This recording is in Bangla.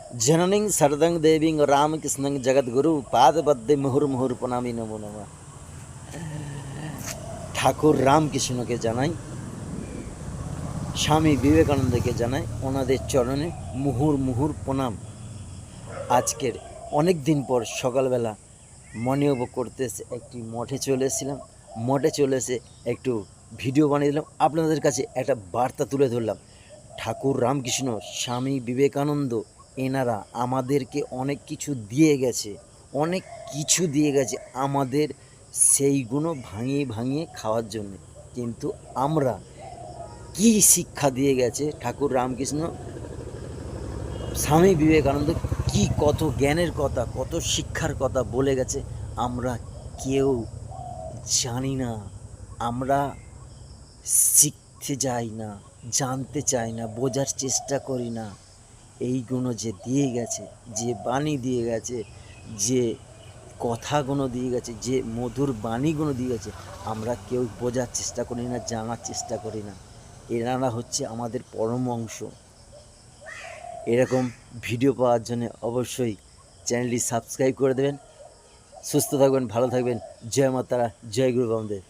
जननीं शरदं देवीं रामकृष्णं जगद्गुरु पादपद्मे मुहुर्मुहुर प्रणामी नमो नमः। ঠাকুর রামকৃষ্ণকে জানাই, স্বামী বিবেকানন্দকে জানাই ওনাদের চরণে মুহুর প্রণাম। আজকের অনেক দিন পর সকালবেলা মর্নিং ওয়াক করতে এসে একটি মঠে চলে এসেছিলাম। মঠে চলে এসে একটু ভিডিও বানিয়ে দিলাম, আপনাদের কাছে একটা বার্তা তুলে ধরলাম। ঠাকুর রামকৃষ্ণ, স্বামী বিবেকানন্দ, এনারা আমাদেরকে অনেক কিছু দিয়ে গেছে, অনেক কিছু দিয়ে গেছে আমাদের সেইগুলো ভাঙিয়ে ভাঙিয়ে খাওয়ার জন্য। কিন্তু আমরা কি শিক্ষা দিয়ে গেছে ঠাকুর রামকৃষ্ণ, স্বামী বিবেকানন্দ, কি কত জ্ঞানের কথা, কত শিক্ষার কথা বলে গেছে আমরা কেউ জানি না। আমরা শিখতে যাই না, জানতে চাই না, বোঝার চেষ্টা করি না। এইগুলো যে দিয়ে গেছে, যে বাণী দিয়ে গেছে, যে কথাগুলো দিয়ে গেছে, যে মধুর বাণীগুলো দিয়ে গেছে, আমরা কেউ বোঝার চেষ্টা করি না, জানার চেষ্টা করি না। এনারা হচ্ছে আমাদের পরম অংশ। এরকম ভিডিও পাওয়ার জন্য অবশ্যই চ্যানেলটি সাবস্ক্রাইব করে দেবেন। সুস্থ থাকবেন, ভালো থাকবেন। জয় মা তারা, জয় গুরু বামদেব।